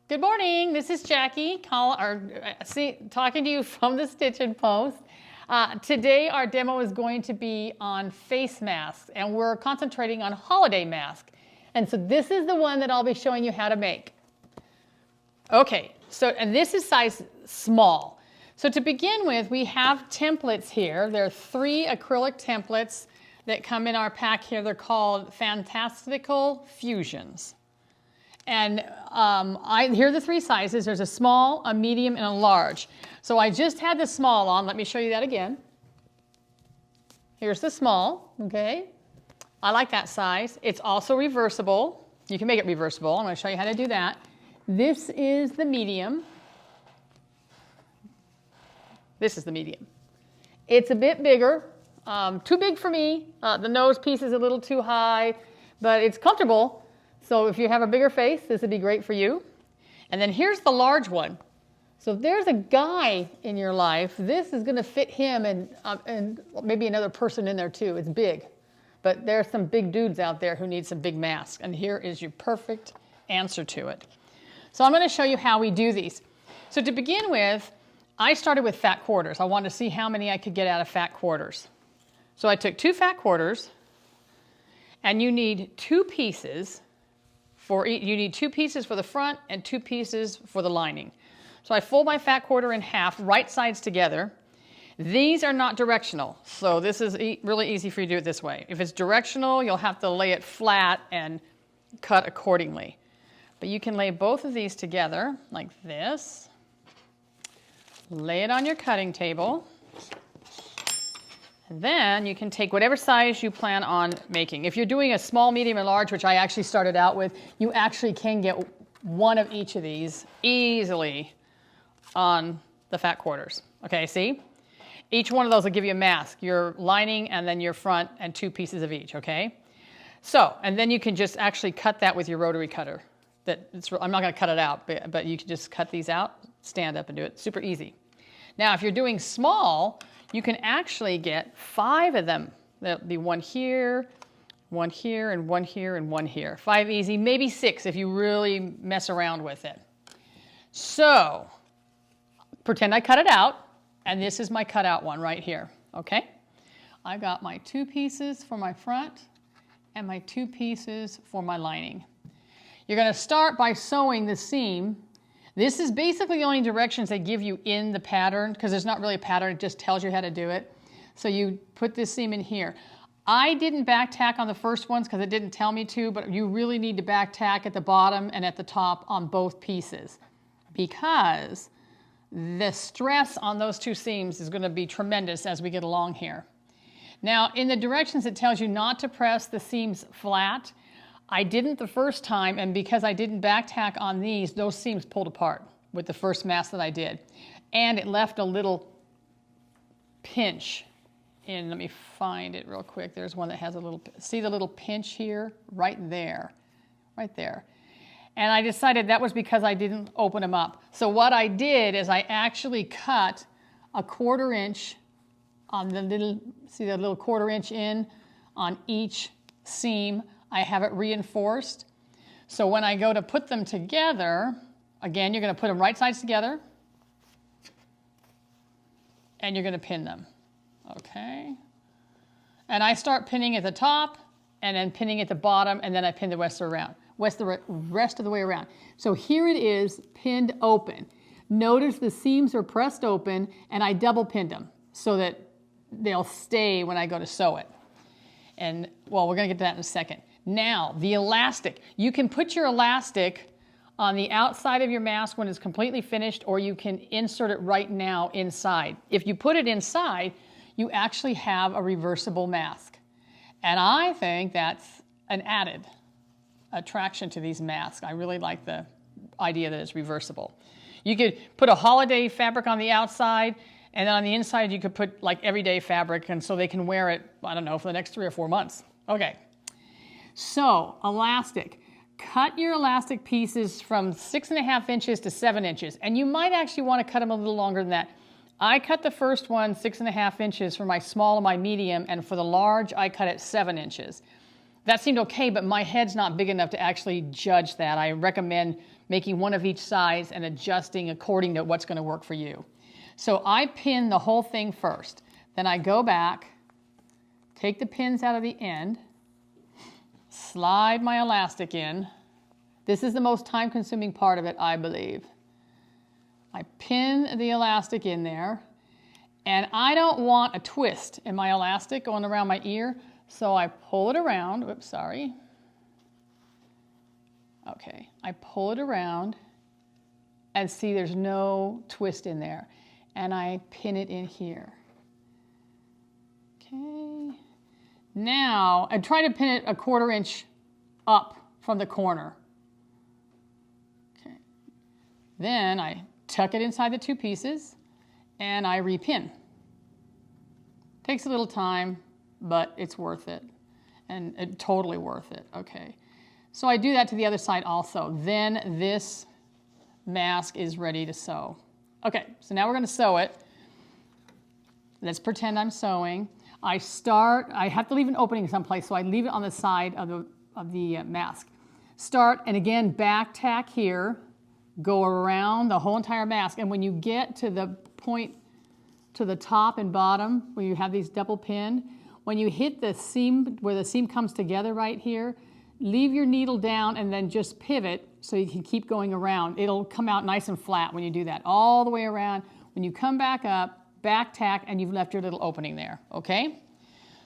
Good morning, this is Jackie talking to you from the Stitchin Post. Today our demo is going to be on face masks, and we're concentrating on holiday masks. And so this is the one that I'll be showing you how to make. Okay, and this is size small. So to begin with, we have templates here. There are 3 acrylic templates that come in our pack here. They're called Fantastical Fusions. And here are the 3 sizes. There's a small, a medium, and a large. So I just had the small on. Let me show you that again. Here's the small, okay? I like that size. It's also reversible. You can make it reversible. I'm going to show you how to do that. This is the medium. This is the medium. It's a bit bigger. Too big for me. The nose piece is a little too high, but it's comfortable. So if you have a bigger face, this would be great for you. And then here's the large one. So if there's a guy in your life, this is going to fit him and maybe another person in there too. It's big. But there are some big dudes out there who need some big masks. And here is your perfect answer to it. So I'm going to show you how we do these. So to begin with, I started with fat quarters. I wanted to see how many I could get out of fat quarters. So I took 2 fat quarters, and you need 2 pieces. You need 2 pieces for the front and 2 pieces for the lining. So I fold my fat quarter in half, right sides together. These are not directional, so this is really easy for you to do it this way. If it's directional, you'll have to lay it flat and cut accordingly. But you can lay both of these together like this. Lay it on your cutting table. And then you can take whatever size you plan on making. If you're doing a small, medium, and large, which I actually started out with, you actually can get one of each of these easily on the fat quarters. Okay, see? Each one of those will give you a mask, your lining and then your front and 2 pieces of each, okay? So, and then you can just actually cut that with your rotary cutter. I'm not going to cut it out, but you can just cut these out, stand up and do it. Super easy. Now, if you're doing small, you can actually get 5 of them. There'll be one here, and one here, and one here. 5 easy, maybe 6 if you really mess around with it. So, pretend I cut it out, and this is my cutout one right here, okay? I got my 2 pieces for my front and my 2 pieces for my lining. You're going to start by sewing the seam. This is basically the only directions they give you in the pattern, because there's not really a pattern, it just tells you how to do it. So you put this seam in here. I didn't back tack on the first ones because it didn't tell me to, but you really need to back tack at the bottom and at the top on both pieces, because the stress on those 2 seams is going to be tremendous as we get along here. Now, in the directions it tells you not to press the seams flat. I didn't the first time, and because I didn't back tack on these, those seams pulled apart with the first mask that I did. And it left a little pinch in, let me find it real quick. There's one that has a little, see the little pinch here? Right there, right there. And I decided that was because I didn't open them up. So what I did is I actually cut a 1/4 inch on the little, see the little 1/4 inch in on each seam. I have it reinforced. So when I go to put them together, again, you're going to put them right sides together, and you're going to pin them, okay? And I start pinning at the top, and then pinning at the bottom, and then I pin the rest of the way around. So here it is pinned open. Notice the seams are pressed open, and I double pinned them so that they'll stay when I go to sew it. And, well, we're going to get to that in a second. Now, the elastic. You can put your elastic on the outside of your mask when it's completely finished, or you can insert it right now inside. If you put it inside, you actually have a reversible mask. And I think that's an added attraction to these masks. I really like the idea that it's reversible. You could put a holiday fabric on the outside, and then on the inside you could put like everyday fabric, and so they can wear it, I don't know, for the next 3 or 4 months. Okay. So, elastic. Cut your elastic pieces from 6.5 inches to 7 inches. And you might actually want to cut them a little longer than that. I cut the first one 6.5 inches for my small and my medium, and for the large, I cut it 7 inches. that seemed okay, but my head's not big enough to actually judge that. I recommend making one of each size and adjusting according to what's going to work for you. So I pin the whole thing first. Then I go back, take the pins out of the end, slide my elastic in. This is the most time-consuming part of it, I believe. I pin the elastic in there, and I don't want a twist in my elastic going around my ear, so I pull it around. Oops, sorry. Okay, I pull it around, and see there's no twist in there, and I pin it in here. Okay. Now, I try to pin it a 1/4 inch up from the corner. Okay. Then I tuck it inside the 2 pieces, and I repin. Takes a little time, but it's worth it, and totally worth it. Okay. So I do that to the other side also. Then this mask is ready to sew. Okay, so now we're going to sew it. Let's pretend I'm sewing. I have to leave an opening someplace, so I leave it on the side of the mask. Start, and again, back tack here, go around the whole entire mask, and when you get to the point to the top and bottom, where you have these double pinned, when you hit the seam, where the seam comes together right here, leave your needle down and then just pivot so you can keep going around. It'll come out nice and flat when you do that, all the way around. When you come back up, back tack, and you've left your little opening there, okay?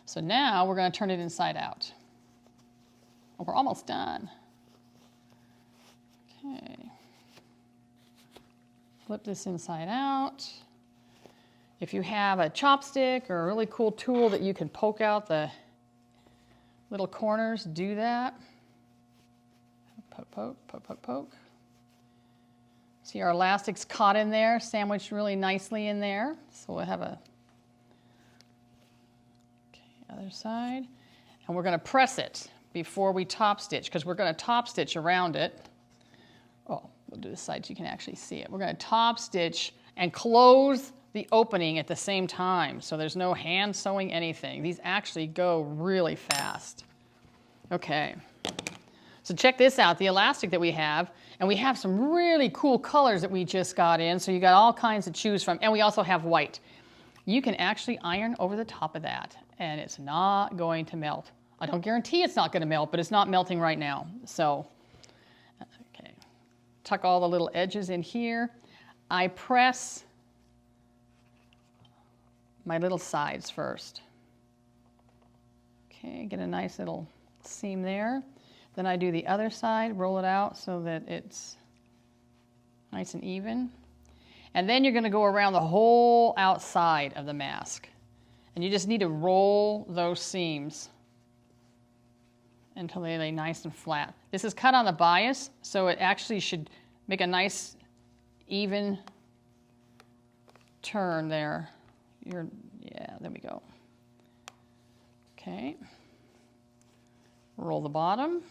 So now we're going to turn it inside out. We're almost done. Okay. Flip this inside out. If you have a chopstick or a really cool tool that you can poke out the little corners, do that. Poke, poke, poke, poke, poke. See our elastic's caught in there, sandwiched really nicely in there. So we'll have a, okay, other side. And we're going to press it before we top stitch, because we're going to top stitch around it. Oh, we'll do this side so you can actually see it. We're going to top stitch and close the opening at the same time, so there's no hand sewing anything. These actually go really fast. Okay, so check this out, the elastic that we have, and we have some really cool colors that we just got in, so you got all kinds to choose from, and we also have white. You can actually iron over the top of that, and it's not going to melt. I don't guarantee it's not going to melt, but it's not melting right now. So, okay, tuck all the little edges in here. I press my little sides first. Okay, get a nice little seam there. Then I do the other side, roll it out so that it's nice and even. And then you're going to go around the whole outside of the mask. And you just need to roll those seams until they lay nice and flat. This is cut on the bias, so it actually should make a nice even turn there. Yeah, there we go. Okay. Roll the bottom.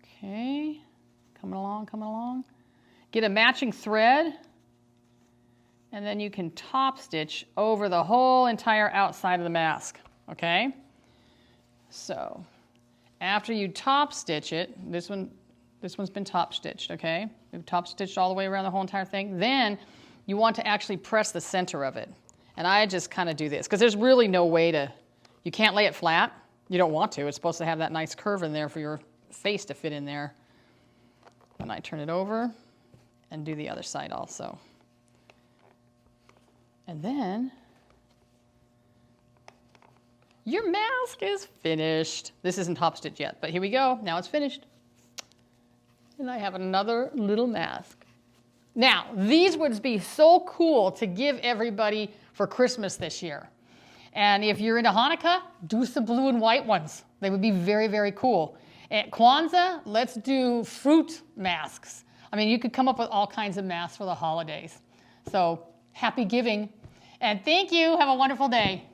Okay. Coming along, coming along. Get a matching thread, and then you can top stitch over the whole entire outside of the mask. Okay? So, after you top stitch it, this one's been top stitched, okay? We've top stitched all the way around the whole entire thing. Then you want to actually press the center of it. And I just kind of do this, because there's really no way to, you can't lay it flat. You don't want to. It's supposed to have that nice curve in there for your face to fit in there. And I turn it over and do the other side also. And then your mask is finished. This isn't top stitched yet, but here we go. Now it's finished. And I have another little mask. Now, these would be so cool to give everybody for Christmas this year. And if you're into Hanukkah, do some blue and white ones. They would be very, very cool. At Kwanzaa, let's do fruit masks. I mean, you could come up with all kinds of masks for the holidays. So, happy giving. And thank you. Have a wonderful day.